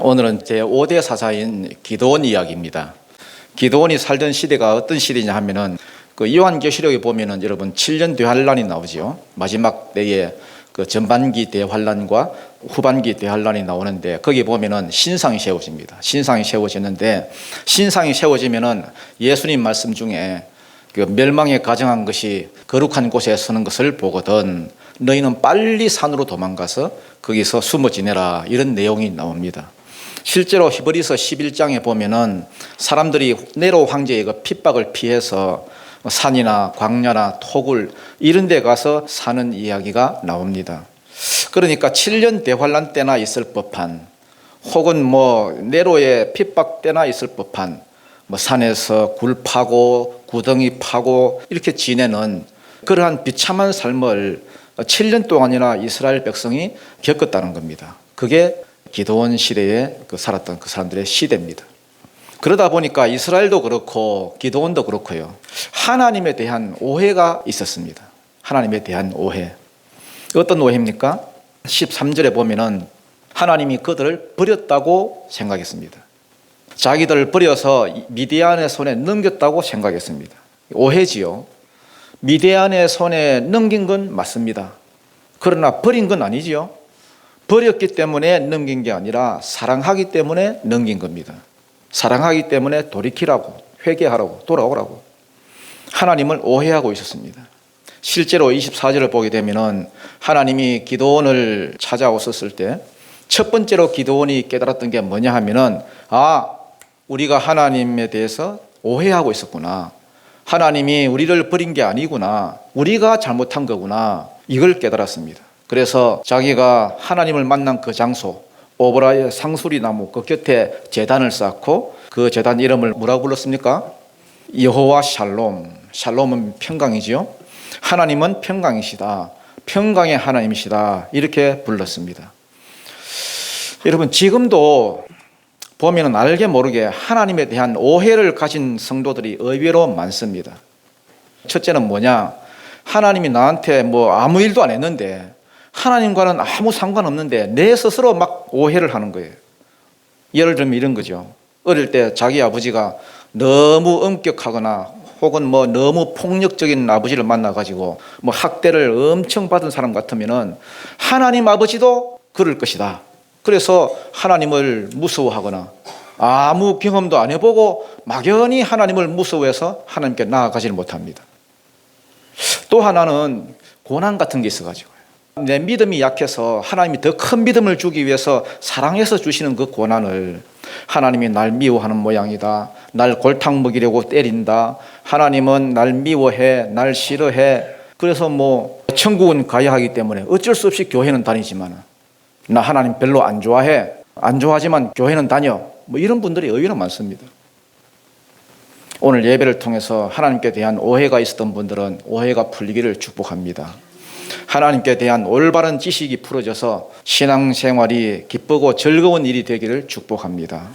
오늘은 제5대 사사인 기드온 이야기입니다. 기드온이 살던 시대가 어떤 시대냐 하면은 그 요한계시록에 보면은 여러분 7년 대환란이 나오죠. 마지막 때에 그 전반기 대환란과 후반기 대환란이 나오는데 거기 보면은 신상이 세워집니다. 신상이 세워지는데 신상이 세워지면은 예수님 말씀 중에 그 멸망에 가정한 것이 거룩한 곳에 서는 것을 보거든 너희는 빨리 산으로 도망가서 거기서 숨어 지내라, 이런 내용이 나옵니다. 실제로 히브리서 11장에 보면은 사람들이 네로 황제의 그 핍박을 피해서 산이나 광야나 토굴 이런 데 가서 사는 이야기가 나옵니다. 그러니까 7년 대환란 때나 있을 법한, 혹은 네로의 핍박 때나 있을 법한 산에서 굴 파고 구덩이 파고 이렇게 지내는 그러한 비참한 삶을 7년 동안이나 이스라엘 백성이 겪었다는 겁니다. 그게 기드온 시대에 살았던 그 사람들의 시대입니다. 그러다 보니까 이스라엘도 그렇고 기드온도 그렇고요, 하나님에 대한 오해가 있었습니다. 하나님에 대한 오해. 어떤 오해입니까? 13절에 보면은 하나님이 그들을 버렸다고 생각했습니다. 자기들을 버려서 미디안의 손에 넘겼다고 생각했습니다. 오해지요. 미디안의 손에 넘긴 건 맞습니다. 그러나 버린 건 아니지요. 버렸기 때문에 넘긴 게 아니라 사랑하기 때문에 넘긴 겁니다. 사랑하기 때문에 돌이키라고, 회개하라고, 돌아오라고. 하나님을 오해하고 있었습니다. 실제로 24절을 보게 되면은 하나님이 기드온을 찾아오셨을 때 첫 번째로 기드온이 깨달았던 게 뭐냐 하면은, 우리가 하나님에 대해서 오해하고 있었구나. 하나님이 우리를 버린 게 아니구나. 우리가 잘못한 거구나. 이걸 깨달았습니다. 그래서 자기가 하나님을 만난 그 장소, 오브라의 상수리 나무 그 곁에 제단을 쌓고 그 제단 이름을 뭐라고 불렀습니까? 여호와 샬롬. 샬롬은 평강이지요. 하나님은 평강이시다. 평강의 하나님이시다. 이렇게 불렀습니다. 여러분, 지금도 보면은 알게 모르게 하나님에 대한 오해를 가진 성도들이 의외로 많습니다. 첫째는 뭐냐? 하나님이 나한테 아무 일도 안 했는데, 하나님과는 아무 상관없는데 내 스스로 막 오해를 하는 거예요. 예를 들면 이런 거죠. 어릴 때 자기 아버지가 너무 엄격하거나 혹은 너무 폭력적인 아버지를 만나가지고 학대를 엄청 받은 사람 같으면은 하나님 아버지도 그럴 것이다. 그래서 하나님을 무서워하거나 아무 경험도 안 해보고 막연히 하나님을 무서워해서 하나님께 나아가지를 못합니다. 또 하나는 고난 같은 게 있어가지고요. 내 믿음이 약해서 하나님이 더 큰 믿음을 주기 위해서 사랑해서 주시는 그 고난을, 하나님이 날 미워하는 모양이다, 날 골탕 먹이려고 때린다, 하나님은 날 미워해, 날 싫어해, 그래서 천국은 가야 하기 때문에 어쩔 수 없이 교회는 다니지만 나 하나님 별로 안 좋아해, 안 좋아하지만 교회는 다녀, 이런 분들이 의외로 많습니다. 오늘 예배를 통해서 하나님께 대한 오해가 있었던 분들은 오해가 풀리기를 축복합니다. 하나님께 대한 올바른 지식이 풀어져서 신앙생활이 기쁘고 즐거운 일이 되기를 축복합니다.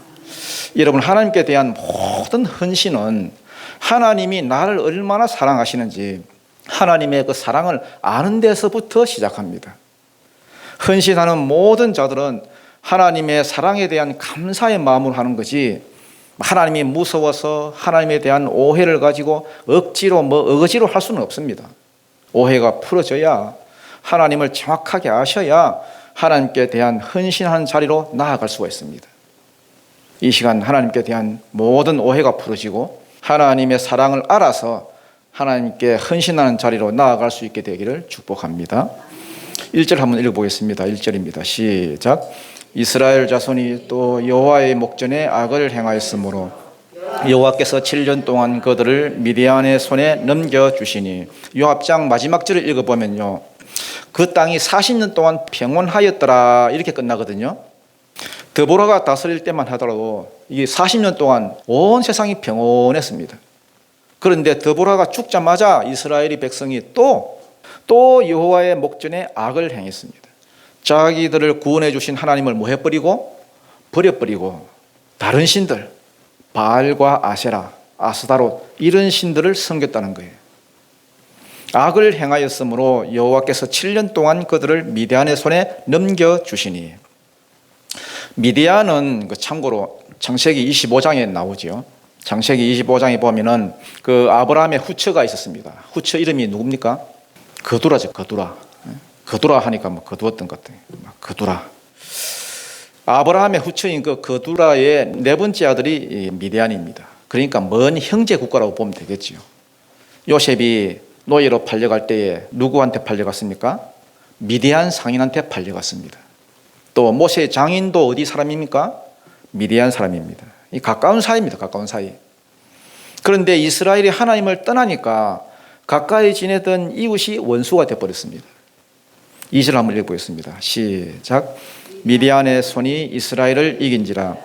여러분, 하나님께 대한 모든 헌신은 하나님이 나를 얼마나 사랑하시는지 하나님의 그 사랑을 아는 데서부터 시작합니다. 헌신하는 모든 자들은 하나님의 사랑에 대한 감사의 마음으로 하는 거지, 하나님이 무서워서 하나님에 대한 오해를 가지고 억지로 어거지로 할 수는 없습니다. 오해가 풀어져야, 하나님을 정확하게 아셔야 하나님께 대한 헌신하는 자리로 나아갈 수가 있습니다. 이 시간 하나님께 대한 모든 오해가 풀어지고 하나님의 사랑을 알아서 하나님께 헌신하는 자리로 나아갈 수 있게 되기를 축복합니다. 1절 한번 읽어보겠습니다. 1절입니다. 시작. 이스라엘 자손이 또 여호와의 목전에 악을 행하였으므로 여호와께서 7년 동안 그들을 미디안의 손에 넘겨주시니, 요압장 마지막 절을 읽어보면요, 그 땅이 40년 동안 평온하였더라 이렇게 끝나거든요. 드보라가 다스릴 때만 하더라도 이게 40년 동안 온 세상이 평온했습니다. 그런데 드보라가 죽자마자 이스라엘의 백성이 또 여호와의 목전에 악을 행했습니다. 자기들을 구원해 주신 하나님을 버려버리고 다른 신들, 바알과 아세라, 아스다롯, 이런 신들을 섬겼다는 거예요. 악을 행하였으므로 여호와께서 7년 동안 그들을 미디안의 손에 넘겨주시니, 미디안은 참고로 창세기 25장에 나오지요. 창세기 25장에 보면은 그 아브라함의 후처가 있었습니다. 후처 이름이 누굽니까? 거두라죠, 거두라. 거두라 하니까 뭐 거두었던 것 같아요. 거두라. 아브라함의 후처인 그 거두라의 네 번째 아들이 미디안입니다. 그러니까 먼 형제 국가라고 보면 되겠지요. 요셉이 노예로 팔려갈 때에 누구한테 팔려갔습니까? 미디안 상인한테 팔려갔습니다. 또 모세의 장인도 어디 사람입니까? 미디안 사람입니다. 이 가까운 사이입니다. 가까운 사이. 그런데 이스라엘이 하나님을 떠나니까 가까이 지내던 이웃이 원수가 되어버렸습니다. 2절 한번 읽어보겠습니다. 시작. 미디안의 손이 이스라엘을 이긴지라.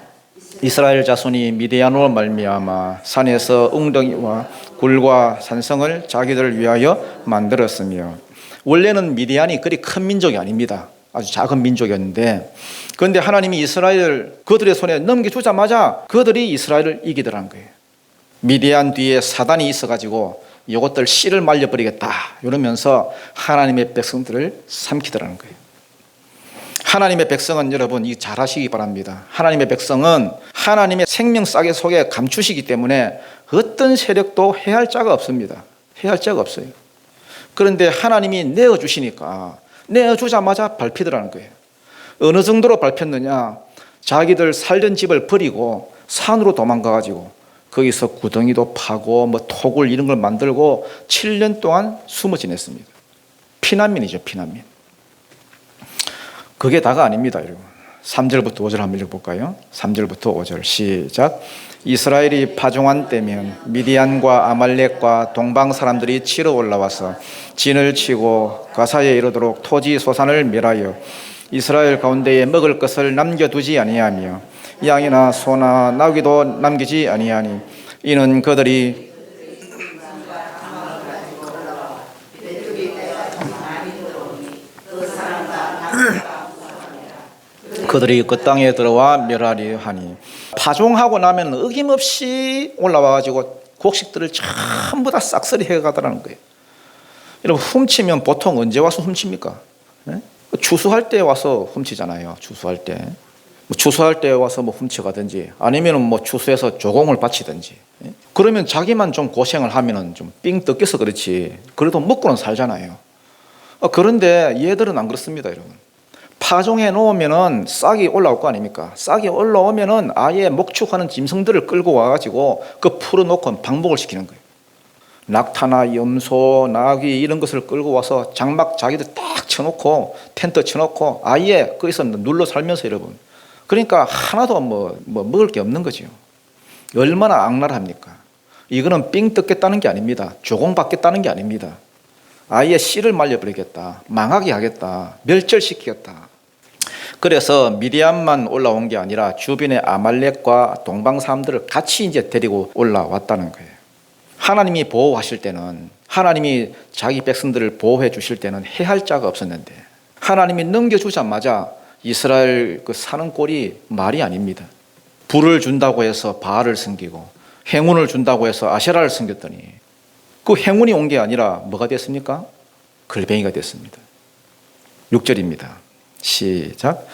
이스라엘 자손이 미디안으로 말미암아 산에서 웅덩이와 굴과 산성을 자기들을 위하여 만들었으며, 원래는 미디안이 그리 큰 민족이 아닙니다. 아주 작은 민족이었는데, 그런데 하나님이 이스라엘을 그들의 손에 넘겨주자마자 그들이 이스라엘을 이기더라는 거예요. 미디안 뒤에 사단이 있어가지고 이것들 씨를 말려버리겠다 이러면서 하나님의 백성들을 삼키더라는 거예요. 하나님의 백성은 여러분 이 잘 아시기 바랍니다. 하나님의 백성은 하나님의 생명싸개 속에 감추시기 때문에 어떤 세력도 해할 자가 없습니다. 해할 자가 없어요. 그런데 하나님이 내어주시니까 내어주자마자 밟히더라는 거예요. 어느 정도로 밟혔느냐, 자기들 살던 집을 버리고 산으로 도망가가지고 거기서 구덩이도 파고 뭐 토굴 이런 걸 만들고 7년 동안 숨어 지냈습니다. 피난민이죠, 피난민. 그게 다가 아닙니다, 여러분. 3절부터 5절 한번 읽어볼까요? 3절부터 5절 시작. 이스라엘이 파종한 때면 미디안과 아말렉과 동방 사람들이 치러 올라와서 진을 치고 가사에 이르도록 토지 소산을 멸하여 이스라엘 가운데에 먹을 것을 남겨두지 아니하며 양이나 소나 나귀도 남기지 아니하니 이는 그들이 그 땅에 들어와 멸하려 하니, 파종하고 나면 어김없이 올라와가지고 곡식들을 전부 다 싹쓸이 해가더라는 거예요. 여러분, 훔치면 보통 언제 와서 훔칩니까? 네? 추수할 때 와서 훔치잖아요. 추수할 때. 추수할 때 와서 뭐 훔쳐가든지 아니면 뭐 추수해서 조공을 바치든지. 네? 그러면 자기만 좀 고생을 하면은 좀 삥 뜯겨서 그렇지. 그래도 먹고는 살잖아요. 그런데 얘들은 안 그렇습니다, 여러분. 파종해 놓으면은 싹이 올라올 거 아닙니까? 싹이 올라오면은 아예 목축하는 짐승들을 끌고 와가지고 그 풀어놓고 방목을 시키는 거예요. 낙타나 염소, 나귀 이런 것을 끌고 와서 장막 자기들 딱 쳐놓고 텐트 쳐놓고 아예 거기서 눌러 살면서, 여러분. 그러니까 하나도 뭐 먹을 게 없는 거죠. 얼마나 악랄합니까? 이거는 삥 뜯겠다는 게 아닙니다. 조공받겠다는 게 아닙니다. 아예 씨를 말려버리겠다, 망하게 하겠다, 멸절시키겠다. 그래서 미디안만 올라온 게 아니라 주변의 아말렉과 동방 사람들을 같이 이제 데리고 올라왔다는 거예요. 하나님이 보호하실 때는, 하나님이 자기 백성들을 보호해 주실 때는 해할 자가 없었는데, 하나님이 넘겨주자마자 이스라엘 그 사는 꼴이 말이 아닙니다. 불을 준다고 해서 바알을 섬기고 행운을 준다고 해서 아세라를 섬겼더니 그 행운이 온 게 아니라 뭐가 됐습니까? 글뱅이가 됐습니다. 6절입니다. 시작.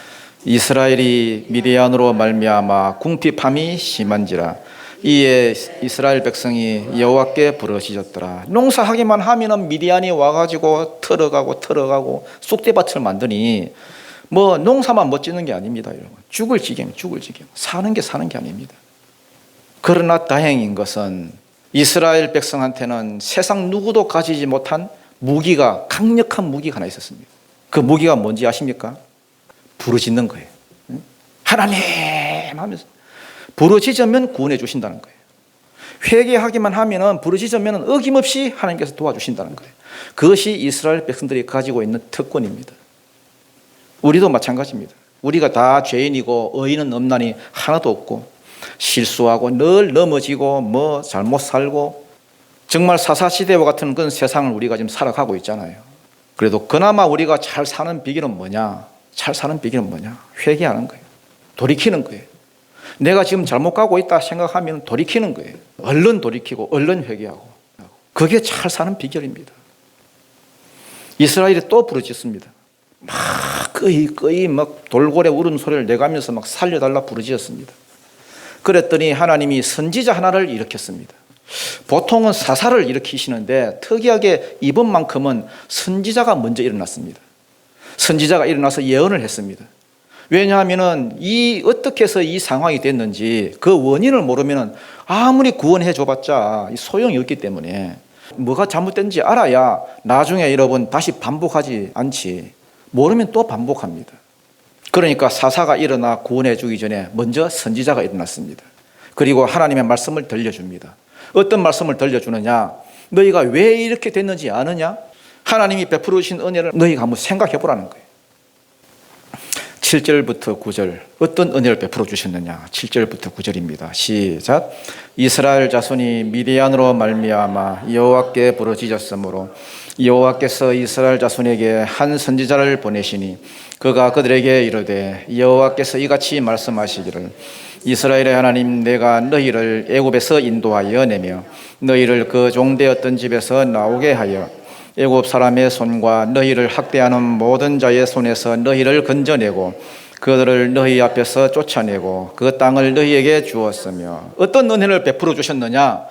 이스라엘이 미디안으로 말미암아 궁핍함이 심한지라. 이에 이스라엘 백성이 여호와께 부르짖었더라. 농사하기만 하면은 미디안이 와가지고 털어가고 쑥대밭을 만드니 뭐 농사만 못 짓는 게 아닙니다, 여러분. 죽을 지경. 사는 게 아닙니다. 그러나 다행인 것은 이스라엘 백성한테는 세상 누구도 가지지 못한 무기가, 강력한 무기가 하나 있었습니다. 그 무기가 뭔지 아십니까? 부르짖는 거예요. 하나님 하면서 부르짖으면 구원해 주신다는 거예요. 회개하기만 하면은, 부르짖으면 어김없이 하나님께서 도와주신다는 거예요. 그것이 이스라엘 백성들이 가지고 있는 특권입니다. 우리도 마찬가지입니다. 우리가 다 죄인이고 의인은 없나니 하나도 없고 실수하고 늘 넘어지고 뭐 잘못 살고 정말 사사시대와 같은 그런 세상을 우리가 지금 살아가고 있잖아요. 그래도 그나마 우리가 잘 사는 비결은 뭐냐? 회개하는 거예요. 돌이키는 거예요. 내가 지금 잘못 가고 있다 생각하면 돌이키는 거예요. 얼른 돌이키고 얼른 회개하고. 그게 잘 사는 비결입니다. 이스라엘이 또 부르짖습니다. 막 끄이 막 돌고래 울음소리를 내가면서 막 살려달라 부르짖었습니다. 그랬더니 하나님이 선지자 하나를 일으켰습니다. 보통은 사사를 일으키시는데 특이하게 이번만큼은 선지자가 먼저 일어났습니다. 선지자가 일어나서 예언을 했습니다. 왜냐하면은 어떻게 해서 이 상황이 됐는지 그 원인을 모르면은 아무리 구원해 줘봤자 소용이 없기 때문에 뭐가 잘못된지 알아야 나중에 여러분 다시 반복하지 않지. 모르면 또 반복합니다. 그러니까 사사가 일어나 구원해 주기 전에 먼저 선지자가 일어났습니다. 그리고 하나님의 말씀을 들려줍니다. 어떤 말씀을 들려주느냐? 너희가 왜 이렇게 됐는지 아느냐? 하나님이 베풀어 주신 은혜를 너희가 한번 생각해 보라는 거예요. 7절부터 9절 어떤 은혜를 베풀어 주셨느냐? 7절부터 9절입니다. 시작. 이스라엘 자손이 미디안으로 말미암아 여호와께 부르짖었으므로 여호와께서 이스라엘 자손에게 한 선지자를 보내시니 그가 그들에게 이르되 여호와께서 이같이 말씀하시기를 이스라엘의 하나님 내가 너희를 애굽에서 인도하여 내며 너희를 그 종되었던 집에서 나오게 하여 애굽 사람의 손과 너희를 학대하는 모든 자의 손에서 너희를 건져내고 그들을 너희 앞에서 쫓아내고 그 땅을 너희에게 주었으며 어떤 은혜를 베풀어 주셨느냐?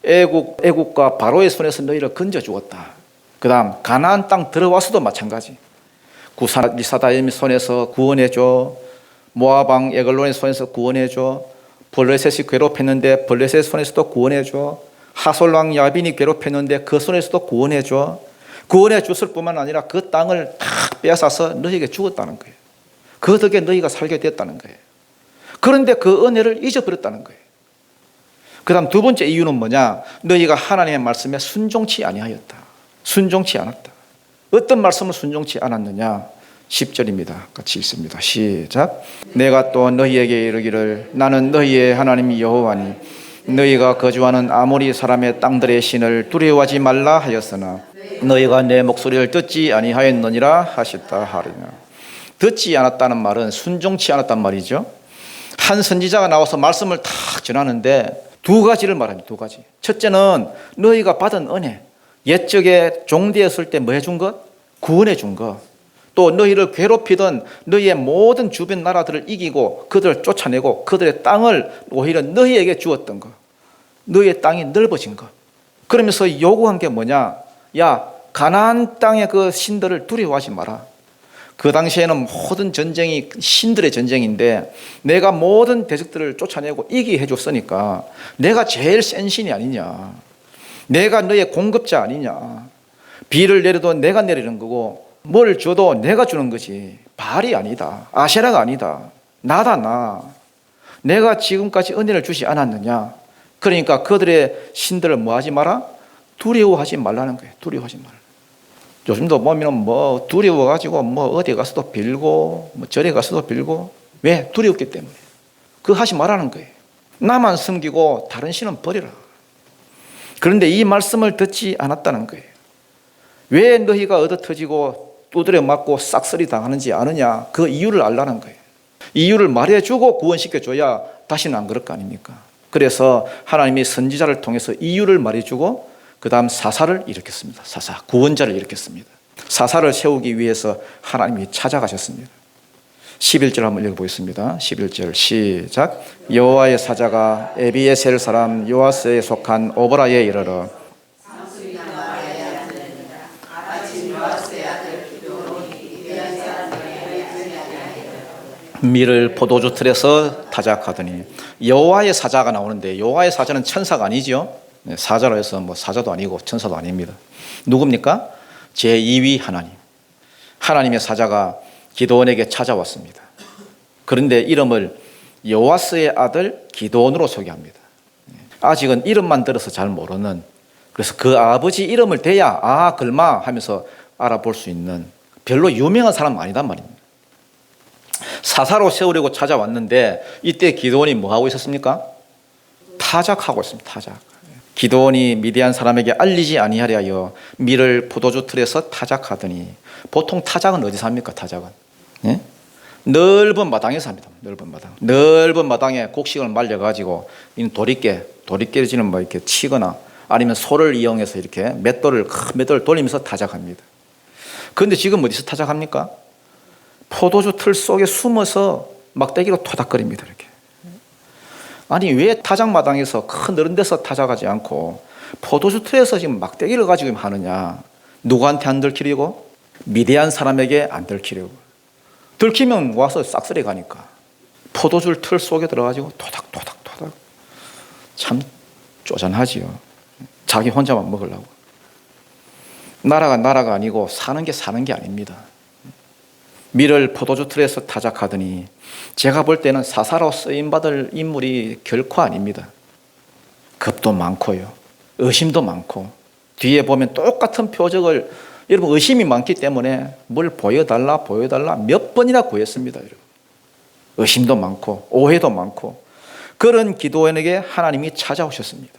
애국과 바로의 손에서 너희를 건져 주었다. 그 다음 가나안 땅 들어와서도 마찬가지. 구사리사다임의 손에서 구원해줘. 모아방 에글론의 손에서 구원해줘. 블레셋이 괴롭혔는데 블레셋의 손에서도 구원해줘. 하솔왕 야빈이 괴롭혔는데 그 손에서도 구원해줘. 구원해 줬을 뿐만 아니라 그 땅을 다 빼앗아서 너희에게 주었다는 거예요. 그 덕에 너희가 살게 됐다는 거예요. 그런데 그 은혜를 잊어버렸다는 거예요. 그 다음 두 번째 이유는 뭐냐? 너희가 하나님의 말씀에 순종치 아니하였다. 순종치 않았다. 어떤 말씀을 순종치 않았느냐? 10절입니다. 같이 읽습니다. 시작. 내가 또 너희에게 이르기를 나는 너희의 하나님 여호와니 너희가 거주하는 아모리 사람의 땅들의 신을 두려워하지 말라 하였으나 너희가 내 목소리를 듣지 아니하였느니라 하셨다 하리라. 듣지 않았다는 말은 순종치 않았단 말이죠. 한 선지자가 나와서 말씀을 탁 전하는데 두 가지를 말합니다. 두 가지. 첫째는 너희가 받은 은혜. 옛적에 종되었을 때 뭐 해준 것? 구원해 준 것. 또 너희를 괴롭히던 너희의 모든 주변 나라들을 이기고 그들을 쫓아내고 그들의 땅을 오히려 너희에게 주었던 것. 너희의 땅이 넓어진 것. 그러면서 요구한 게 뭐냐? 야, 가나안 땅의 그 신들을 두려워하지 마라. 그 당시에는 모든 전쟁이 신들의 전쟁인데 내가 모든 대적들을 쫓아내고 이기게 해줬으니까 내가 제일 센 신이 아니냐. 내가 너의 공급자 아니냐. 비를 내려도 내가 내리는 거고 뭘 줘도 내가 주는 거지. 바알이 아니다. 아세라가 아니다. 나다 나. 내가 지금까지 은혜를 주지 않았느냐. 그러니까 그들의 신들을 뭐 하지 마라? 두려워하지 말라는 거예요. 두려워하지 말라. 요즘도 보면 뭐 두려워가지고 뭐 어디 가서도 빌고 뭐 절에 가서도 빌고 왜? 두려웠기 때문에. 그거 하지 말라는 거예요. 나만 섬기고 다른 신은 버리라. 그런데 이 말씀을 듣지 않았다는 거예요. 왜 너희가 얻어터지고 두드려 맞고 싹쓸이 당하는지 아느냐? 그 이유를 알라는 거예요. 이유를 말해주고 구원시켜줘야 다시는 안 그럴 거 아닙니까? 그래서 하나님이 선지자를 통해서 이유를 말해주고 그 다음 사사를 일으켰습니다. 사사, 구원자를 일으켰습니다. 사사를 세우기 위해서 하나님이 찾아가셨습니다. 11절 한번 읽어보겠습니다. 11절 시작. 여호와의 사자가 에비에셀 사람 요아스에 속한 오보라에 이르러 밀을 포도주 틀에서 타작하더니 여호와의 사자가 나오는데 여호와의 사자는 천사가 아니죠. 사자로 해서 뭐 사자도 아니고 천사도 아닙니다. 누굽니까? 제2위 하나님. 하나님의 사자가 기드온에게 찾아왔습니다. 그런데 이름을 요아스의 아들 기드온으로 소개합니다. 아직은 이름만 들어서 잘 모르는, 그래서 그 아버지 이름을 대야 아 글마 하면서 알아볼 수 있는 별로 유명한 사람은 아니단 말입니다. 사사로 세우려고 찾아왔는데 이때 기드온이 뭐 하고 있었습니까? 타작하고 있습니다. 타작. 기드온이 미디안 사람에게 알리지 아니하려 밀을 포도주 틀에서 타작하더니, 보통 타작은 어디서 합니까? 타작은 예? 넓은 마당에서 합니다. 넓은 마당에 곡식을 말려가지고 도리깨지는 뭐 이렇게 치거나 아니면 소를 이용해서 이렇게 맷돌을 돌리면서 타작합니다. 그런데 지금 어디서 타작합니까? 포도주 틀 속에 숨어서 막대기로 토닥거립니다. 이렇게. 아니 왜 타작마당에서 큰 어른 데서 타작하지 않고 포도주 틀에서 지금 막대기를 가지고 하느냐? 누구한테 안 들키려고? 미대한 사람에게 안 들키려고. 들키면 와서 싹쓸이 가니까 포도주 틀 속에 들어가지고 토닥토닥토닥. 참 쪼잔하지요. 자기 혼자만 먹으려고. 나라가 아니고 사는 게 아닙니다. 미를 포도주 틀에서 타작하더니 제가 볼 때는 사사로 쓰임받을 인물이 결코 아닙니다. 겁도 많고요. 의심도 많고 뒤에 보면 똑같은 표적을 여러분 의심이 많기 때문에 뭘 보여달라 몇 번이나 구했습니다. 여러분. 의심도 많고 오해도 많고 그런 기도원에게 하나님이 찾아오셨습니다.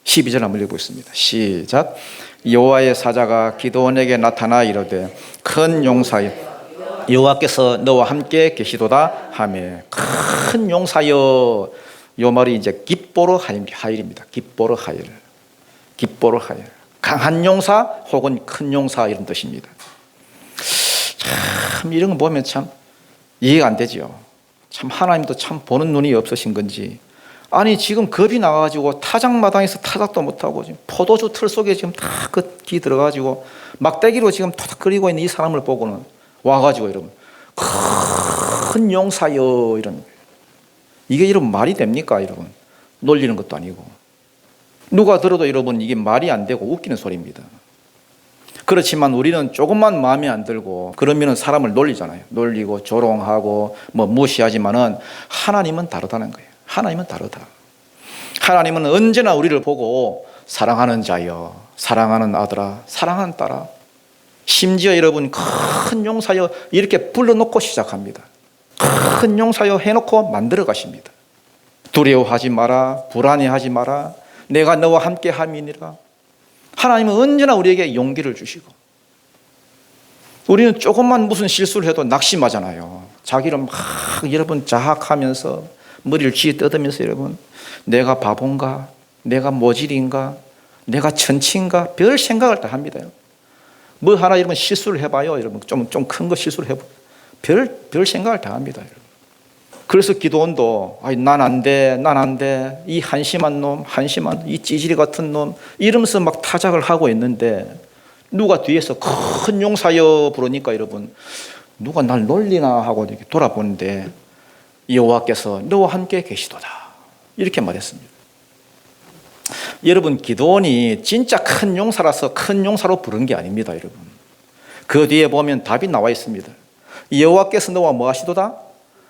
12절 한번 읽어보겠습니다. 시작. 여호와의 사자가 기도원에게 나타나 이르되 큰 용사여 여호와께서 너와 함께 계시도다 하며 큰 용사여 요 말이 이제 깁보르 하일입니다. 깁보르 하일. 강한 용사 혹은 큰 용사 이런 뜻입니다. 참 이런 거 보면 참 이해가 안 되죠. 참 하나님도 참 보는 눈이 없으신 건지 아니 지금 겁이 나가지고 타작마당에서 타작도 못하고 지금 포도주 틀 속에 지금 다 그 기 들어가지고 막대기로 지금 토닥거리고 있는 이 사람을 보고는 와가지고 여러분 큰 용사여 이런 이게 여러분 말이 됩니까 여러분? 놀리는 것도 아니고 누가 들어도 여러분 이게 말이 안 되고 웃기는 소리입니다. 그렇지만 우리는 조금만 마음에 안 들고 그러면 사람을 놀리잖아요. 놀리고 조롱하고 뭐 무시하지만은 하나님은 다르다는 거예요. 하나님은 다르다. 하나님은 언제나 우리를 보고 사랑하는 자여, 사랑하는 아들아, 사랑하는 딸아. 심지어 여러분 큰 용사여 이렇게 불러놓고 시작합니다. 큰 용사여 해놓고 만들어 가십니다. 두려워하지 마라, 불안해하지 마라. 내가 너와 함께 함이니라. 하나님은 언제나 우리에게 용기를 주시고 우리는 조금만 무슨 실수를 해도 낙심하잖아요. 자기를 막 여러분 자학하면서 머리를 쥐어뜯으면서 여러분 내가 바본가? 내가 모질인가? 내가 천치인가? 별 생각을 다 합니다. 뭐 하나 여러분 실수를 해봐요. 여러분 좀 큰 거 실수를 해봐요. 별 생각을 다 합니다. 여러분. 그래서 기도원도 난 안 돼. 이 한심한 놈, 이 찌질이 같은 놈 이러면서 막 타작을 하고 있는데 누가 뒤에서 큰 용사여 부르니까 여러분 누가 날 놀리나 하고 이렇게 돌아보는데 여호와께서 너와 함께 계시도다 이렇게 말했습니다. 여러분 기도원이 진짜 큰 용사라서 큰 용사로 부른 게 아닙니다. 여러분 그 뒤에 보면 답이 나와 있습니다. 여호와께서 너와 뭐 하시도다?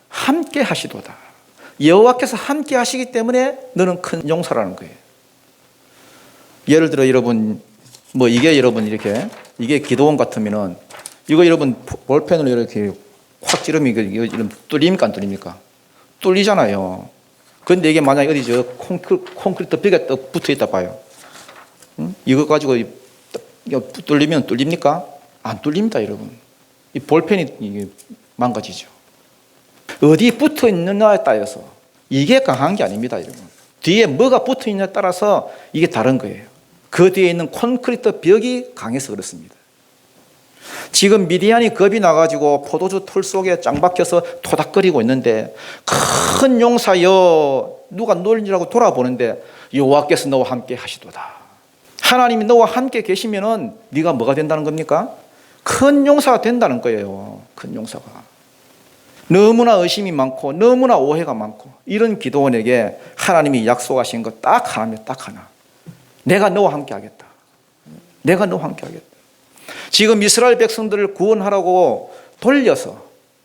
함께 하시도다. 여호와께서 함께 하시기 때문에 너는 큰 용사라는 거예요. 예를 들어 여러분 뭐 이게 여러분 이게 기도원 같으면은 이거 여러분 볼펜으로 이렇게 확 찌르면 이거 뚫립니까 안 뚫립니까? 뚫리잖아요. 그런데 이게 만약에 어디 저 콘크리트 벽에 딱 붙어 있다 봐요. 응? 이거 가지고 뚫리면 뚫립니까? 안 뚫립니다, 여러분. 이 볼펜이 이게 망가지죠. 어디 붙어 있느냐에 따라서 이게 강한 게 아닙니다, 여러분. 뒤에 뭐가 붙어 있느냐에 따라서 이게 다른 거예요. 그 뒤에 있는 콘크리트 벽이 강해서 그렇습니다. 지금 미디안이 겁이 나가지고 포도주 틀 속에 짱 박혀서 토닥거리고 있는데 큰 용사여 누가 놀리라고 돌아보는데 여호와께서 너와 함께 하시도다. 하나님이 너와 함께 계시면은 네가 뭐가 된다는 겁니까? 큰 용사가 된다는 거예요. 큰 용사가. 너무나 의심이 많고 너무나 오해가 많고 이런 기도원에게 하나님이 약속하신 것 딱 하나입니다. 딱 하나. 내가 너와 함께 하겠다. 내가 너와 함께 하겠다. 지금 이스라엘 백성들을 구원하라고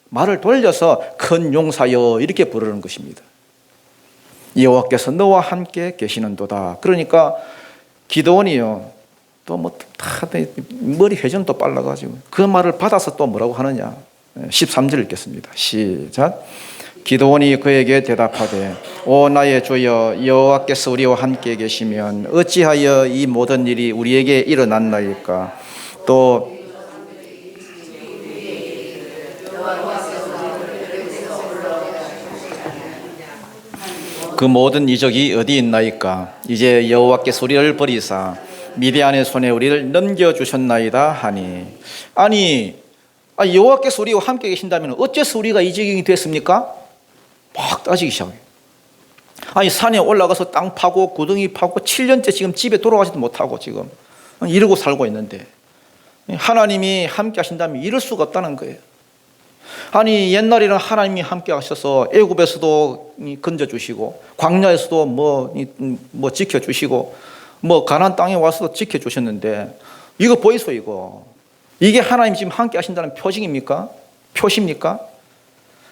말을 돌려서 큰 용사여 이렇게 부르는 것입니다. 여호와께서 너와 함께 계시는도다. 그러니까 기도원이요 또 뭐 다 머리 회전도 빨라가지고 그 말을 받아서 또 뭐라고 하느냐 13절 읽겠습니다. 시작. 기도원이 그에게 대답하되 오 나의 주여 여호와께서 우리와 함께 계시면 어찌하여 이 모든 일이 우리에게 일어났나이까. 또 그 모든 이적이 어디 있나이까. 이제 여호와께서 우리를 버리사 미디안의 손에 우리를 넘겨주셨나이다 하니. 아니 여호와께서 우리와 함께 계신다면 어째서 우리가 이 지경이 됐습니까? 막 따지기 시작해요. 산에 올라가서 땅 파고 구덩이 파고 7년째 지금 집에 돌아가지도 못하고 지금 이러고 살고 있는데 하나님이 함께 하신다면 이럴 수가 없다는 거예요. 옛날에는 하나님이 함께 하셔서 애굽에서도 건져주시고 광야에서도 뭐 지켜주시고 가나안 땅에 와서도 지켜주셨는데 이거 보이소 이거. 이게 하나님 지금 함께 하신다는 표징입니까? 표시입니까?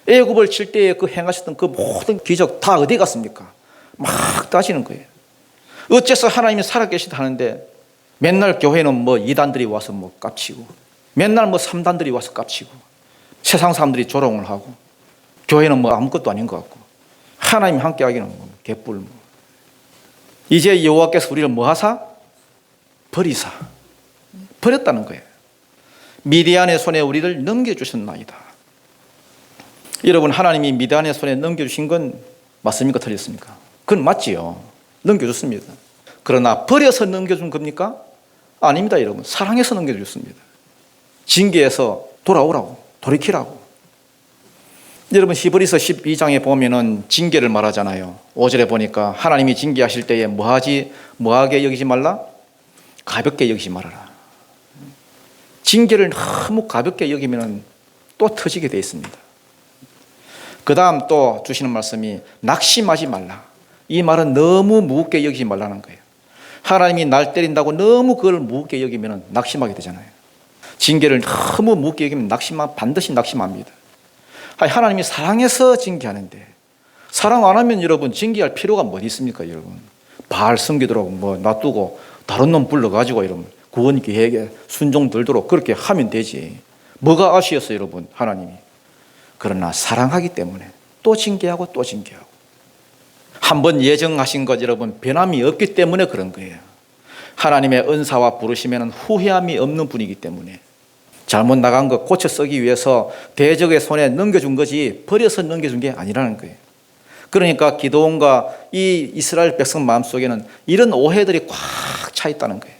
애굽을 칠 때에 그 행하셨던 그 모든 기적 다 어디 갔습니까? 막 따지는 거예요. 어째서 하나님이 살아계시다 하는데 맨날 교회는 이단들이 와서 깝치고 맨날 3단들이 와서 깝치고 세상 사람들이 조롱을 하고 교회는 아무것도 아닌 것 같고 하나님 함께 하기는 개뿔. 이제 여호와께서 우리를 하사? 버리사. 버렸다는 거예요. 미디안의 손에 우리를 넘겨주셨나이다. 여러분, 하나님이 미디안의 손에 넘겨주신 건 맞습니까? 틀렸습니까? 그건 맞지요. 넘겨줬습니다. 그러나 버려서 넘겨준 겁니까? 아닙니다. 여러분, 사랑해서 넘겨줬습니다. 징계해서 돌아오라고, 돌이키라고. 여러분, 히브리서 12장에 보면은 징계를 말하잖아요. 5절에 보니까 하나님이 징계하실 때에 뭐하게 여기지 말라? 가볍게 여기지 말아라. 징계를 너무 가볍게 여기면 또 터지게 되어 있습니다. 그 다음 또 주시는 말씀이 낙심하지 말라. 이 말은 너무 무겁게 여기지 말라는 거예요. 하나님이 날 때린다고 너무 그걸 무겁게 여기면 낙심하게 되잖아요. 징계를 너무 무겁게 여기면 반드시 낙심합니다. 하나님이 사랑해서 징계하는데 사랑 안 하면 여러분 징계할 필요가 어디 있습니까? 여러분 바알 섬기도록 놔두고 다른 놈 불러가지고 여러분 구원 계획에 순종 들도록 그렇게 하면 되지. 뭐가 아쉬웠어요 여러분 하나님이. 그러나 사랑하기 때문에 또 징계하고 또 징계하고. 한번 예정하신 것 여러분 변함이 없기 때문에 그런 거예요. 하나님의 은사와 부르심에는 후회함이 없는 분이기 때문에 잘못 나간 것 고쳐 쓰기 위해서 대적의 손에 넘겨준 거지 버려서 넘겨준 게 아니라는 거예요. 그러니까 기드온과 이 이스라엘 백성 마음속에는 이런 오해들이 꽉 차 있다는 거예요.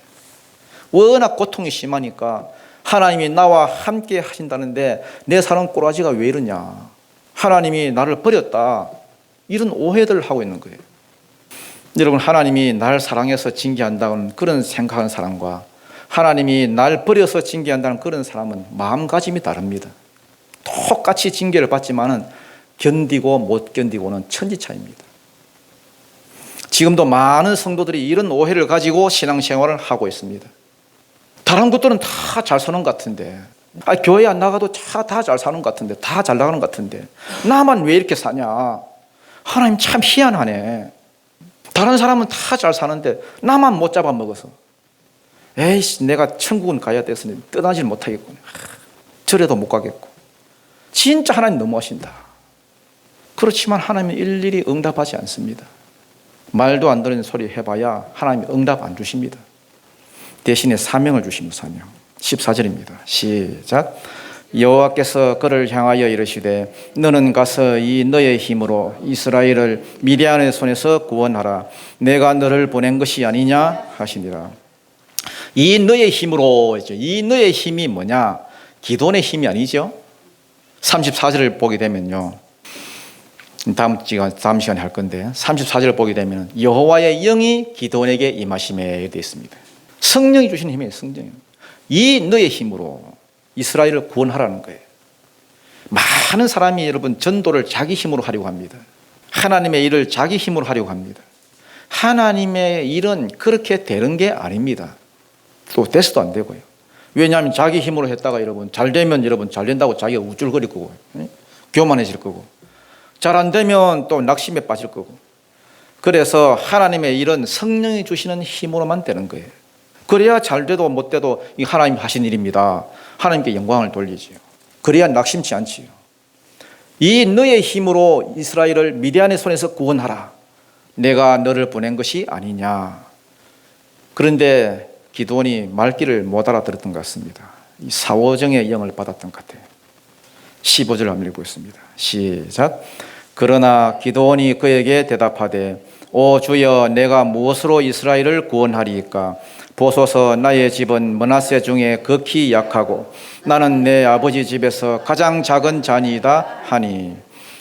워낙 고통이 심하니까 하나님이 나와 함께 하신다는데 내 사는 꼬라지가 왜 이러냐, 하나님이 나를 버렸다, 이런 오해들을 하고 있는 거예요. 여러분, 하나님이 날 사랑해서 징계한다는 그런 생각하는 사람과 하나님이 날 버려서 징계한다는 그런 사람은 마음가짐이 다릅니다. 똑같이 징계를 받지만은 견디고 못 견디고는 천지 차이입니다. 지금도 많은 성도들이 이런 오해를 가지고 신앙생활을 하고 있습니다. 다른 것들은 다 잘 사는 것 같은데, 교회 안 나가도 다 잘 사는 것 같은데, 다 잘 나가는 것 같은데 나만 왜 이렇게 사냐, 하나님 참 희한하네. 다른 사람은 다 잘 사는데 나만 못 잡아먹어서 에이씨 내가 천국은 가야 됐으니 떠나질 못하겠구나, 절에도 못 가겠고. 진짜 하나님 너무하신다. 그렇지만 하나님은 일일이 응답하지 않습니다. 말도 안 되는 소리 해봐야 하나님이 응답 안 주십니다. 대신에 사명을 주십니다. 사명. 14절입니다. 시작. 여호와께서 그를 향하여 이르시되 너는 가서 이 너의 힘으로 이스라엘을 미디안의 손에서 구원하라. 내가 너를 보낸 것이 아니냐 하시니라. 이 너의 힘으로 했죠. 이 너의 힘이 뭐냐? 기도원의 힘이 아니죠. 34절을 보게 되면요, 다음 시간에 할 건데 34절을 보게 되면 여호와의 영이 기드온에게 임하심에 되어 있습니다. 성령이 주시는 힘이에요. 성령이. 이 너의 힘으로 이스라엘을 구원하라는 거예요. 많은 사람이 여러분 전도를 자기 힘으로 하려고 합니다. 하나님의 일을 자기 힘으로 하려고 합니다. 하나님의 일은 그렇게 되는 게 아닙니다. 또 돼서도 안 되고요. 왜냐하면 자기 힘으로 했다가 여러분 잘 되면 여러분 잘 된다고 자기가 우쭐거릴 거고, 교만해질 거고, 잘 안 되면 또 낙심에 빠질 거고. 그래서 하나님의 일은 성령이 주시는 힘으로만 되는 거예요. 그래야 잘 돼도 못 돼도 이 하나님 하신 일입니다. 하나님께 영광을 돌리지요. 그래야 낙심치 않지요. 이 너의 힘으로 이스라엘을 미디안의 손에서 구원하라. 내가 너를 보낸 것이 아니냐. 그런데 기드온이 말귀를 못 알아들었던 것 같습니다. 이 사오정의 영을 받았던 것 같아요. 15절 한번 읽어보겠습니다. 시작. 그러나 기드온이 그에게 대답하되 오 주여, 내가 무엇으로 이스라엘을 구원하리이까? 보소서 나의 집은 므낫세 중에 극히 약하고 나는 내 아버지 집에서 가장 작은 자니이다 하니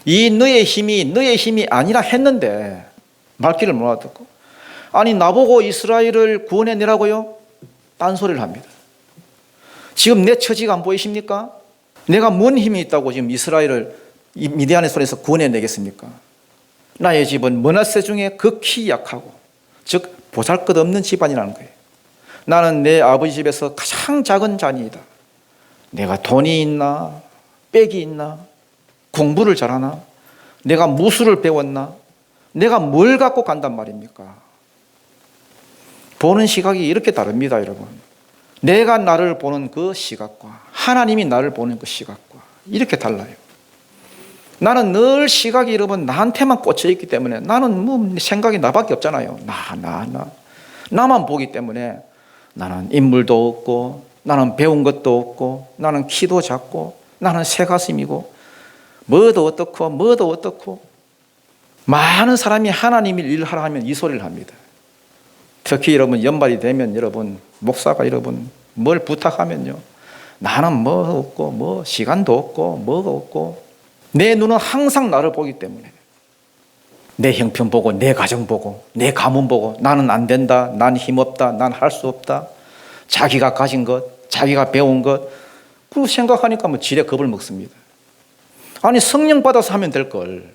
이 너의 힘이 아니라 했는데 말귀를 못 알아듣고 아니 나보고 이스라엘을 구원해내라고요? 딴소리를 합니다. 지금 내 처지가 안 보이십니까? 내가 뭔 힘이 있다고 지금 이스라엘을 이 미디안의 손에서 구원해내겠습니까? 나의 집은 므낫세 중에 극히 약하고 즉 보잘것없는 집안이라는 거예요. 나는 내 아버지 집에서 가장 작은 자니이다. 내가 돈이 있나? 빽이 있나? 공부를 잘하나? 내가 무술을 배웠나? 내가 뭘 갖고 간단 말입니까? 보는 시각이 이렇게 다릅니다, 여러분. 내가 나를 보는 그 시각과 하나님이 나를 보는 그 시각과 이렇게 달라요. 나는 늘 시각이 여러분 나한테만 꽂혀 있기 때문에 나는 뭐 생각이 나밖에 없잖아요. 나만 보기 때문에 나는 인물도 없고 나는 배운 것도 없고 나는 키도 작고 나는 새가슴이고 뭐도 어떻고 많은 사람이 하나님의 일을 하라 하면 이 소리를 합니다. 특히 여러분 연말이 되면 여러분 목사가 여러분 뭘 부탁하면요 나는 뭐 없고 뭐 시간도 없고 뭐가 없고 내 눈은 항상 나를 보기 때문에 내 형편 보고 내 가정 보고 내 가문 보고 나는 안 된다, 난 힘없다, 난 할 수 없다, 자기가 가진 것, 자기가 배운 것 그 생각하니까 뭐 지레 겁을 먹습니다. 아니 성령 받아서 하면 될 걸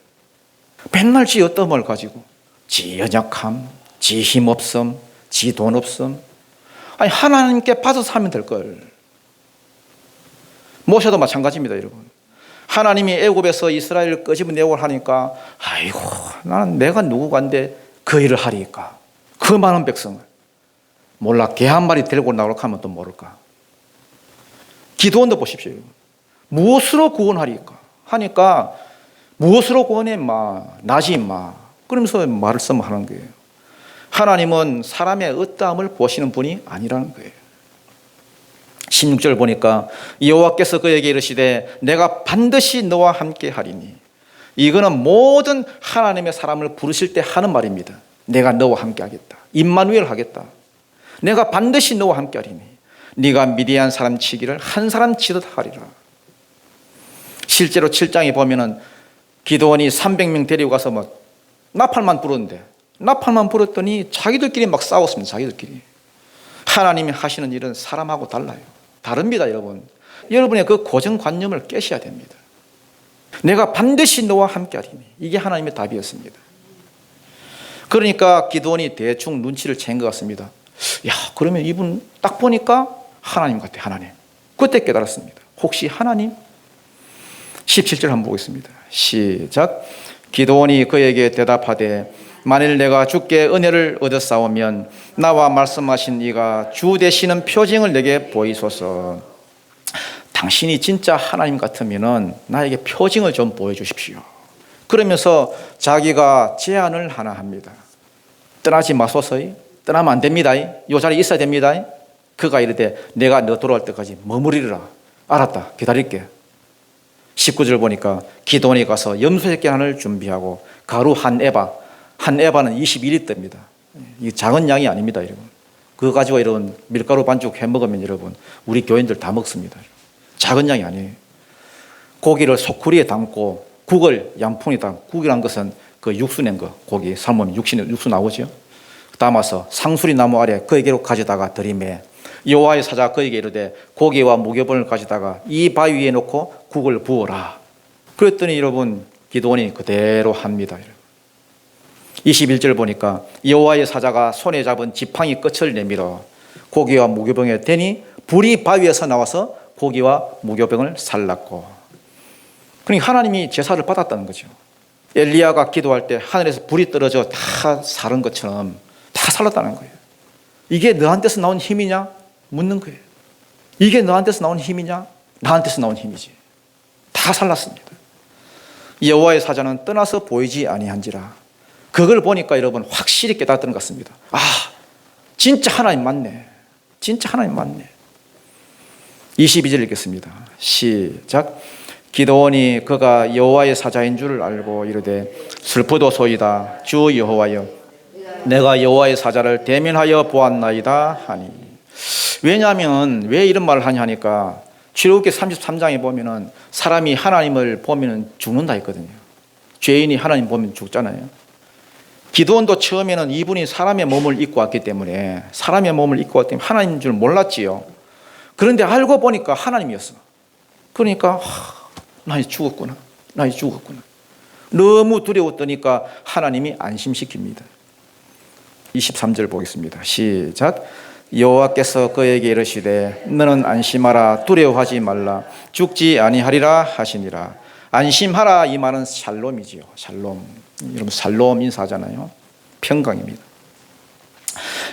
맨날 지 어떤 걸 가지고 지 연약함, 지 힘없음, 지 돈 없음 아니 하나님께 받아서 하면 될 걸. 모셔도 마찬가지입니다, 여러분. 하나님이 애굽에서 이스라엘을 끄집어내고 하니까 아이고 나는 내가 누구간데 그 일을 하리까. 그 많은 백성을 몰라 개 한 마리 데리고 나오려고 하면 또 모를까. 기도원도 보십시오, 여러분. 무엇으로 구원하리까 하니까 무엇으로 구원해 임마 나지 임마 그러면서 말씀하는 거예요. 하나님은 사람의 어떠함을 보시는 분이 아니라는 거예요. 16절 보니까 여호와께서 그에게 이르시되 내가 반드시 너와 함께 하리니 이거는 모든 하나님의 사람을 부르실 때 하는 말입니다. 내가 너와 함께 하겠다. 임마누엘 하겠다. 내가 반드시 너와 함께 하리니 네가 미디안 사람 치기를 한 사람 치듯 하리라. 실제로 7장에 보면은 기드온이 300명 데리고 가서 막 나팔만 불었는데 나팔만 불었더니 자기들끼리 막 싸웠습니다. 자기들끼리. 하나님이 하시는 일은 사람하고 달라요. 다릅니다, 여러분. 여러분의 그 고정관념을 깨셔야 됩니다. 내가 반드시 너와 함께 하리니 이게 하나님의 답이었습니다. 그러니까 기드온이 대충 눈치를 챈 것 같습니다. 야, 그러면 이분 딱 보니까 하나님 같아, 하나님. 그때 깨달았습니다. 혹시 하나님? 17절 한번 보겠습니다. 시작. 기드온이 그에게 대답하되 만일 내가 주께 은혜를 얻었사오면 나와 말씀하신 이가 주 되시는 표징을 내게 보이소서. 당신이 진짜 하나님 같으면 나에게 표징을 좀 보여주십시오. 그러면서 자기가 제안을 하나 합니다. 떠나지 마소서. 떠나면 안 됩니다. 이 자리에 있어야 됩니다. 그가 이르되 내가 너 돌아올 때까지 머무리라. 알았다. 기다릴게. 19절 보니까 기드온이 가서 염소새끼 하나를 준비하고 가루 한 에바는 21리터입니다. 이 작은 양이 아닙니다, 여러분. 그거 가지고 이런 밀가루 반죽 해 먹으면 여러분 우리 교인들 다 먹습니다. 작은 양이 아니에요. 고기를 소쿠리에 담고 국을 양푼에다 국이란 것은 그 육수 낸 거 고기 삶으면 육수 나오죠. 담아서 상수리 나무 아래 그에게로 가져다가 들이매 여호와의 사자가 그에게 이르되 고기와 무교병을 가져다가 이 바위 위에 놓고 국을 부어라. 그랬더니 여러분 기드온이 그대로 합니다. 21절 보니까 여호와의 사자가 손에 잡은 지팡이 끝을 내밀어 고기와 무교병에 대니 불이 바위에서 나와서 고기와 무교병을 살랐고. 그러니까 하나님이 제사를 받았다는 거죠. 엘리야가 기도할 때 하늘에서 불이 떨어져 다 사른 것처럼 다 살랐다는 거예요. 이게 너한테서 나온 힘이냐? 묻는 거예요. 이게 너한테서 나온 힘이냐? 나한테서 나온 힘이지. 다 살랐습니다. 여호와의 사자는 떠나서 보이지 아니한지라. 그걸 보니까 여러분 확실히 깨닫던 것 같습니다. 아, 진짜 하나님 맞네. 진짜 하나님 맞네. 22절 읽겠습니다. 시작. 기드온이 그가 여호와의 사자인 줄을 알고 이르되 슬프도소이다. 주 여호와여 내가 여호와의 사자를 대면하여 보았나이다 하니. 왜냐하면 왜 이런 말을 하냐 하니까 출애굽기 33장에 보면은 사람이 하나님을 보면은 죽는다 했거든요. 죄인이 하나님 보면 죽잖아요. 기드온도 처음에는 이분이 사람의 몸을 입고 왔기 때문에 하나님인 줄 몰랐지요. 그런데 알고 보니까 하나님이었어. 그러니까 나 이제 죽었구나. 너무 두려웠더니까 하나님이 안심시킵니다. 23절 보겠습니다. 시작. 여호와께서 그에게 이르시되 너는 안심하라, 두려워하지 말라, 죽지 아니하리라 하시니라. 안심하라, 이 말은 샬롬이지요. 샬롬. 여러분 샬롬 인사잖아요. 평강입니다.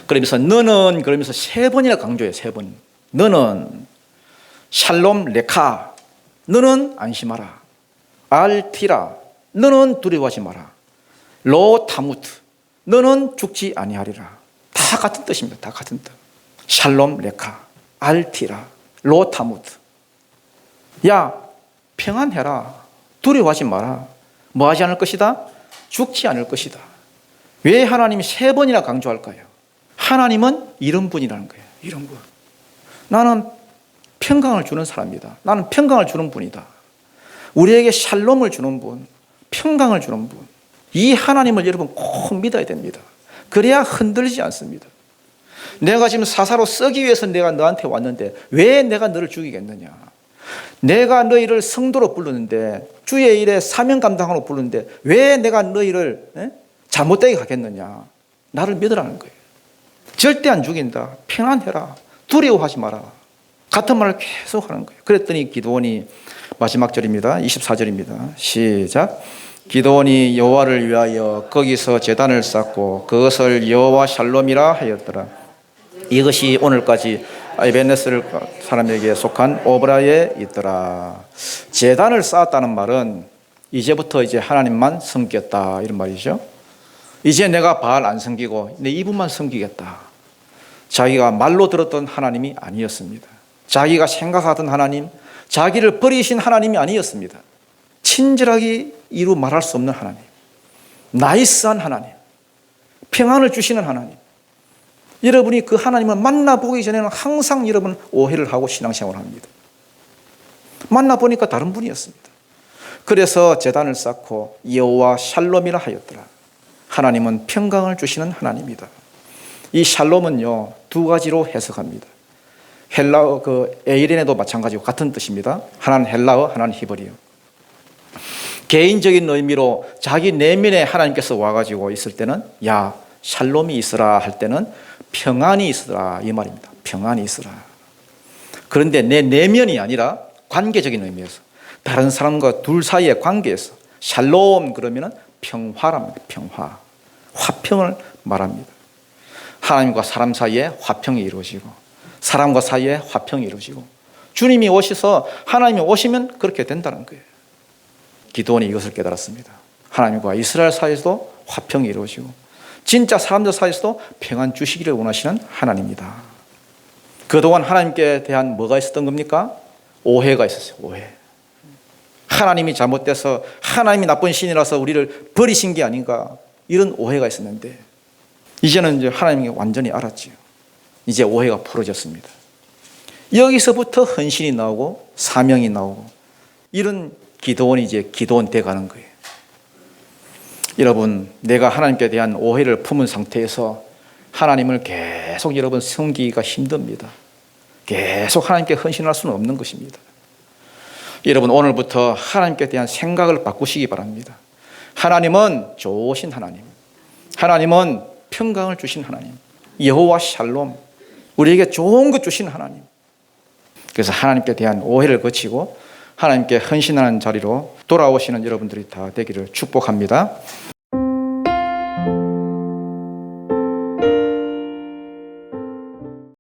그러면서 너는, 그러면서 세 번이나 강조해요. 세 번. 너는 샬롬 레카, 너는 안심하라. 알티라, 너는 두려워하지 마라. 로 타무트, 너는 죽지 아니하리라. 다 같은 뜻입니다. 다 같은 뜻. 샬롬 레카, 알티라, 로 타무트. 야, 평안해라. 두려워하지 마라. 뭐 하지 않을 것이다? 죽지 않을 것이다. 왜 하나님이 세 번이나 강조할까요? 하나님은 이런 분이라는 거예요. 이런 분. 나는 평강을 주는 사람이다. 나는 평강을 주는 분이다. 우리에게 샬롬을 주는 분, 평강을 주는 분. 이 하나님을 여러분 꼭 믿어야 됩니다. 그래야 흔들리지 않습니다. 내가 지금 사사로 쓰기 위해서 내가 너한테 왔는데 왜 내가 너를 죽이겠느냐? 내가 너희를 성도로 부르는데, 주의 일에 사명 감당하러 부르는데 왜 내가 너희를 잘못되게 하겠느냐? 나를 믿으라는 거예요. 절대 안 죽인다. 평안해라. 두려워하지 마라. 같은 말을 계속 하는 거예요. 그랬더니 기드온이, 마지막 절입니다. 24절입니다. 시작. 기드온이 여호와를 위하여 거기서 제단을 쌓고 그것을 여호와 샬롬이라 하였더라. 이것이 오늘까지 아이베네스 사람에게 속한 오브라에 있더라. 제단을 쌓았다는 말은 이제부터 이제 하나님만 섬기겠다, 이런 말이죠. 이제 내가 바알 안 섬기고 내 이분만 섬기겠다. 자기가 말로 들었던 하나님이 아니었습니다. 자기가 생각하던 하나님, 자기를 버리신 하나님이 아니었습니다. 친절하게 이루 말할 수 없는 하나님, 나이스한 하나님, 평안을 주시는 하나님. 여러분이 그 하나님을 만나보기 전에는 항상 여러분 오해를 하고 신앙생활을 합니다. 만나보니까 다른 분이었습니다. 그래서 제단을 쌓고 여호와 샬롬이라 하였더라. 하나님은 평강을 주시는 하나님이다. 이 샬롬은요, 두 가지로 해석합니다. 헬라어 에이렌에도 마찬가지고 같은 뜻입니다. 하나는 헬라어, 하나는 히브리어. 개인적인 의미로 자기 내면에 하나님께서 와가지고 있을 때는 야, 샬롬이 있으라 할 때는 평안이 있으라, 이 말입니다. 평안이 있으라. 그런데 내 내면이 아니라 관계적인 의미에서, 다른 사람과 둘 사이의 관계에서 샬롬 그러면은 평화랍니다. 평화. 화평을 말합니다. 하나님과 사람 사이에 화평이 이루어지고, 사람과 사이에 화평이 이루어지고, 주님이 오셔서 하나님이 오시면 그렇게 된다는 거예요. 기드온이 이것을 깨달았습니다. 하나님과 이스라엘 사이에서도 화평이 이루어지고 진짜 사람들 사이에서도 평안 주시기를 원하시는 하나님이다. 그동안 하나님께 대한 뭐가 있었던 겁니까? 오해가 있었어요. 오해. 하나님이 잘못돼서, 하나님이 나쁜 신이라서 우리를 버리신 게 아닌가, 이런 오해가 있었는데 이제는 이제 하나님이 완전히 알았지요. 이제 오해가 풀어졌습니다. 여기서부터 헌신이 나오고 사명이 나오고, 이런 기드온이 이제 기드온 돼 가는 거예요. 여러분, 내가 하나님께 대한 오해를 품은 상태에서 하나님을 계속 여러분 섬기기가 힘듭니다. 계속 하나님께 헌신할 수는 없는 것입니다. 여러분, 오늘부터 하나님께 대한 생각을 바꾸시기 바랍니다. 하나님은 좋으신 하나님, 하나님은 평강을 주신 하나님, 여호와 샬롬, 우리에게 좋은 것 주신 하나님. 그래서 하나님께 대한 오해를 거치고 하나님께 헌신하는 자리로 돌아오시는 여러분들이 다 되기를 축복합니다.